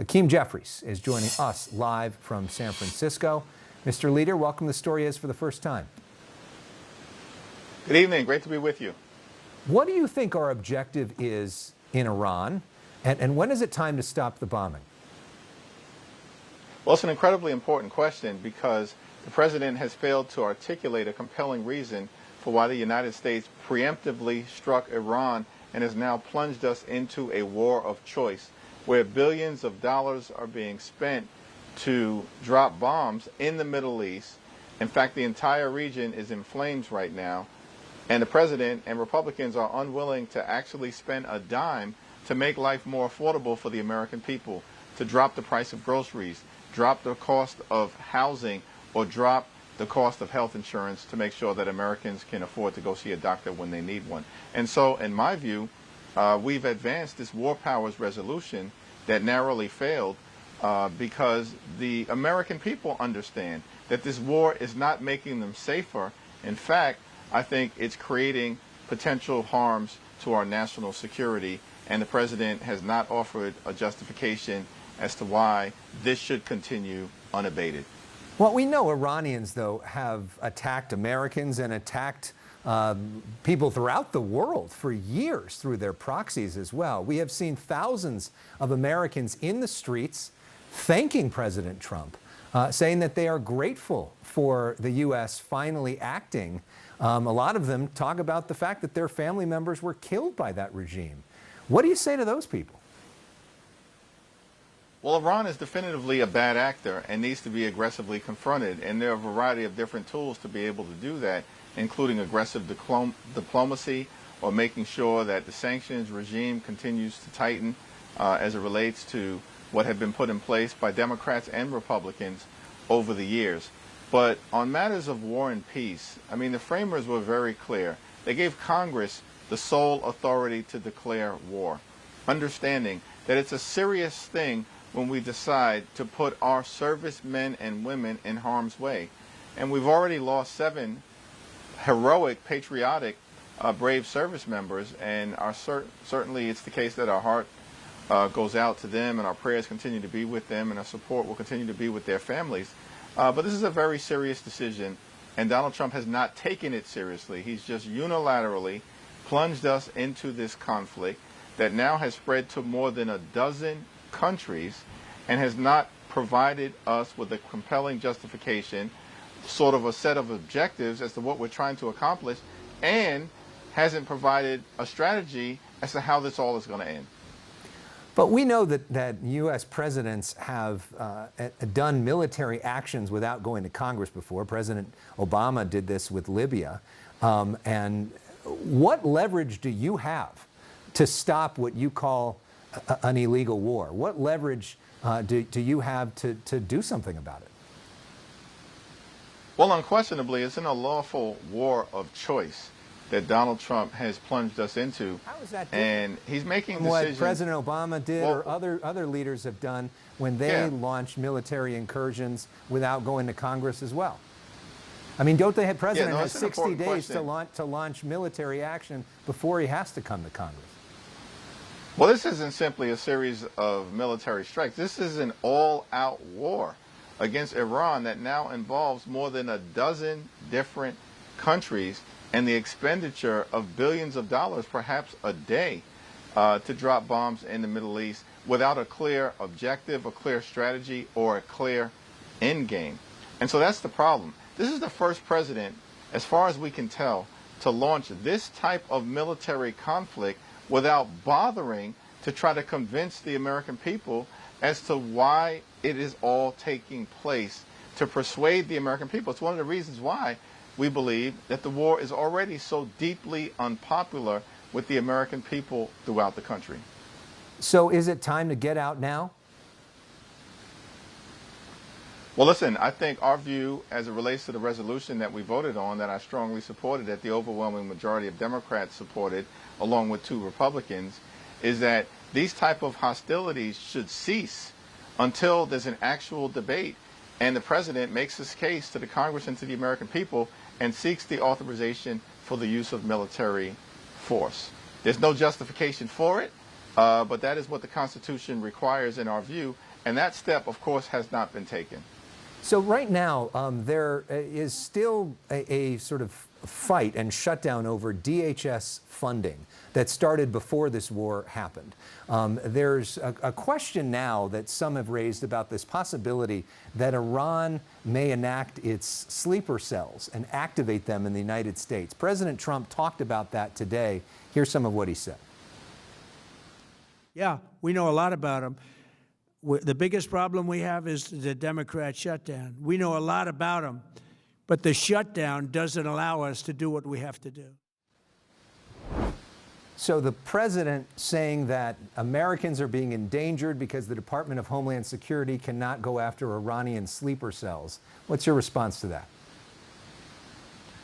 Hakeem Jeffries is joining us live from San Francisco. Mr. Leader, welcome to Story Is for the first time. Good evening. Great to be with you. What do you think our objective is in Iran, and when is it time to stop the bombing? Well, it's an incredibly important question because the president has failed to articulate a compelling reason for why the United States preemptively struck Iran and has now plunged us into a war of choice, where billions of dollars are being spent to drop bombs in the Middle East. In fact, the entire region is in flames right now, and the president and Republicans are unwilling to actually spend a dime to make life more affordable for the American people, to drop the price of groceries, drop the cost of housing, or drop the cost of health insurance to make sure that Americans can afford to go see a doctor when they need one. And so, in my view, we've advanced this war powers resolution that narrowly failed because the American people understand that this war is not making them safer. In fact, I think it's creating potential harms to our national security, and the president has not offered a justification as to why this should continue unabated. Well, we know Iranians, though, have attacked Americans and attacked people throughout the world for years through their proxies as well. We have seen thousands of Americans in the streets thanking President Trump, saying that they are grateful for the U.S. finally acting. A lot of them talk about the fact that their family members were killed by that regime. What do you say to those people? Well, Iran is definitively a bad actor and needs to be aggressively confronted, and there are a variety of different tools to be able to do that, including aggressive diplomacy or making sure that the sanctions regime continues to tighten as it relates to what had been put in place by Democrats and Republicans over the years. But on matters of war and peace, I mean, the framers were very clear. They gave Congress the sole authority to declare war, understanding that it's a serious thing when we decide to put our servicemen and women in harm's way. And we've already lost 7 heroic, patriotic, brave service members, and certainly it's the case that our heart goes out to them, and our prayers continue to be with them, and our support will continue to be with their families. But this is a very serious decision, and Donald Trump has not taken it seriously. He's just unilaterally plunged us into this conflict that now has spread to more than a dozen countries and has not provided us with a compelling justification, sort of a set of objectives as to what we're trying to accomplish, and hasn't provided a strategy as to how this all is going to end. But we know that U.S. presidents have done military actions without going to Congress before. President Obama did this with Libya. And what leverage do you have to stop what you call an illegal war? What leverage do you have to do something about it? Well, unquestionably, it's an unlawful war of choice that Donald Trump has plunged us into. How is that different and he's making from decisions. What President Obama did, or other leaders have done when they launched military incursions without going to Congress as well? I mean, don't they have president has 60 days to launch military action before he has to come to Congress? Well, this isn't simply a series of military strikes. This is an all-out war against Iran that now involves more than a dozen different countries and the expenditure of billions of dollars, perhaps a day, to drop bombs in the Middle East without a clear objective, a clear strategy, or a clear end game. And so that's the problem. This is the first president, as far as we can tell, to launch this type of military conflict without bothering to try to convince the American people as to why it is all taking place, to persuade the American people. It's one of the reasons why we believe that the war is already so deeply unpopular with the American people throughout the country. So is it time to get out now? Well, listen, I think our view as it relates to the resolution that we voted on, that I strongly supported, that the overwhelming majority of Democrats supported, along with 2 Republicans, is that these type of hostilities should cease until there's an actual debate and the president makes his case to the Congress and to the American people and seeks the authorization for the use of military force. There's no justification for it, but that is what the Constitution requires in our view, And that step, of course, has not been taken. So right now, there is still a sort of fight and shutdown over DHS funding that started before this war happened. There's a question now that some have raised about this possibility that Iran may enact its sleeper cells and activate them in the United States. President Trump talked about that today. Here's some of what he said. Yeah, we know a lot about them. The biggest problem we have is the Democrat shutdown. We know a lot about them, but the shutdown doesn't allow us to do what we have to do. So the president saying that Americans are being endangered because the Department of Homeland Security cannot go after Iranian sleeper cells. What's your response to that?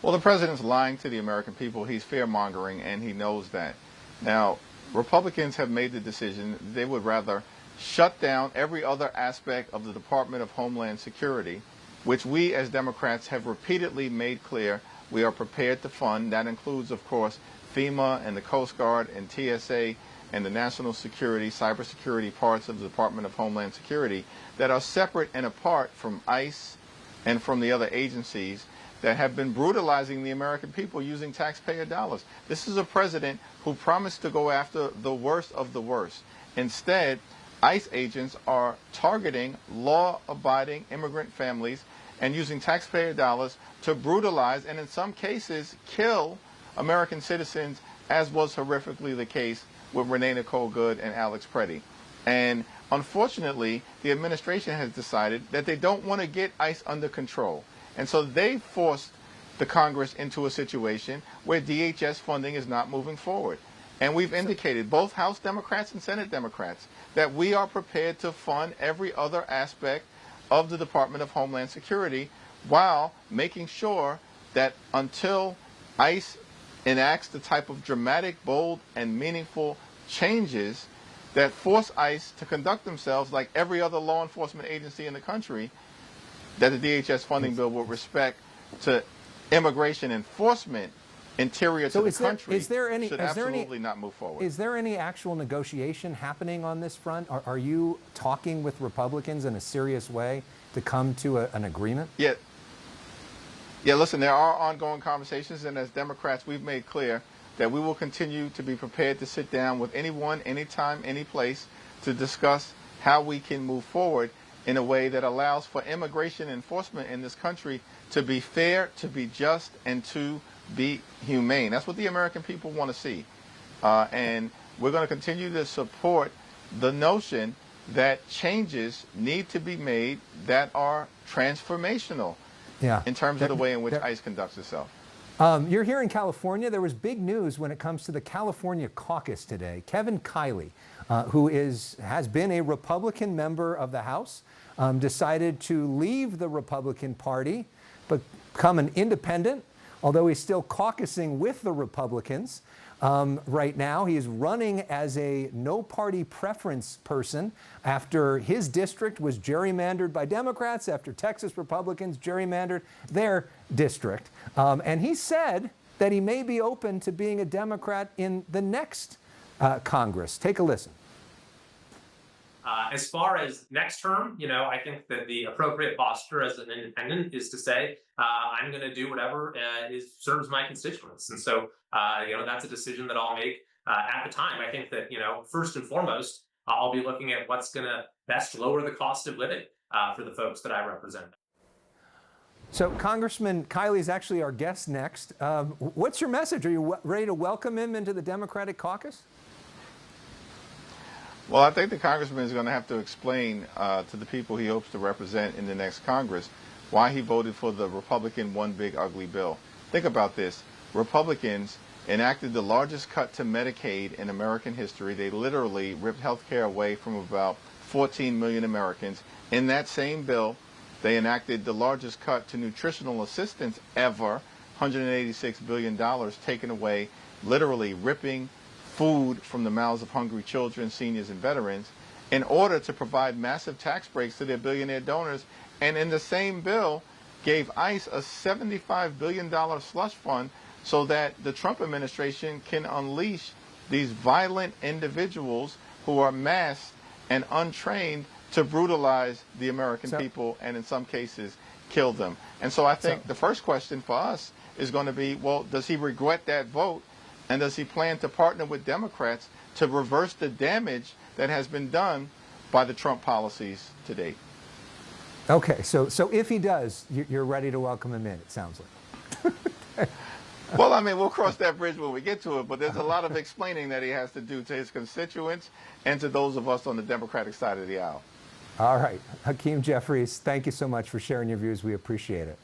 Well, the president's lying to the American people. He's fear-mongering, and he knows that. Now, Republicans have made the decision they would rather shut down every other aspect of the Department of Homeland Security, which we as Democrats have repeatedly made clear we are prepared to fund. That includes, of course, FEMA and the Coast Guard and TSA and the national security, cybersecurity parts of the Department of Homeland Security that are separate and apart from ICE and from the other agencies that have been brutalizing the American people using taxpayer dollars. This is a president who promised to go after the worst of the worst. Instead, ICE agents are targeting law-abiding immigrant families and using taxpayer dollars to brutalize and in some cases kill American citizens, as was horrifically the case with Renee Nicole Good and Alex Preddy. And unfortunately, the administration has decided that they don't want to get ICE under control. And so they forced the Congress into a situation where DHS funding is not moving forward. And we've indicated, both House Democrats and Senate Democrats, that we are prepared to fund every other aspect of the Department of Homeland Security while making sure that until ICE enacts the type of dramatic, bold, and meaningful changes that force ICE to conduct themselves like every other law enforcement agency in the country, that the DHS funding bill will respect to immigration enforcement interior to the country should absolutely not move forward. Is there any actual negotiation happening on this front? Are you talking with Republicans in a serious way to come to an agreement? Yeah, listen, there are ongoing conversations, and as Democrats, we've made clear that we will continue to be prepared to sit down with anyone, anytime, any place to discuss how we can move forward in a way that allows for immigration enforcement in this country to be fair, to be just, and to be humane. That's what the American people want to see. And we're going to continue to support the notion that changes need to be made that are transformational in terms of the way in which ICE conducts itself. You're here in California. There was big news when it comes to the California caucus today. Kevin Kiley, who has been a Republican member of the House, decided to leave the Republican Party, become an independent, although he's still caucusing with the Republicans. Right now, he is running as a no-party preference person after his district was gerrymandered by Democrats, after Texas Republicans gerrymandered their district. And he said that he may be open to being a Democrat in the next Congress. Take a listen. As far as next term, I think that the appropriate posture as an independent is to say, I'm going to do whatever serves my constituents. And so, that's a decision that I'll make at the time. I think that, first and foremost, I'll be looking at what's going to best lower the cost of living for the folks that I represent. So Congressman Kiley is actually our guest next. What's your message? Are you ready to welcome him into the Democratic caucus? Well, I think the congressman is going to have to explain to the people he hopes to represent in the next Congress why he voted for the Republican One Big Ugly Bill. Think about this. Republicans enacted the largest cut to Medicaid in American history. They literally ripped health care away from about 14 million Americans. In that same bill, they enacted the largest cut to nutritional assistance ever, $186 billion taken away, literally ripping food from the mouths of hungry children, seniors, and veterans in order to provide massive tax breaks to their billionaire donors. And in the same bill, gave ICE a $75 billion slush fund so that the Trump administration can unleash these violent individuals who are masked and untrained to brutalize the American people and in some cases kill them. And so I think the first question for us is going to be, well, does he regret that vote? And does he plan to partner with Democrats to reverse the damage that has been done by the Trump policies to date? Okay, so if he does, you're ready to welcome him in, it sounds like. Well, I mean, we'll cross that bridge when we get to it, but there's a lot of explaining that he has to do to his constituents and to those of us on the Democratic side of the aisle. All right. Hakeem Jeffries, thank you so much for sharing your views. We appreciate it.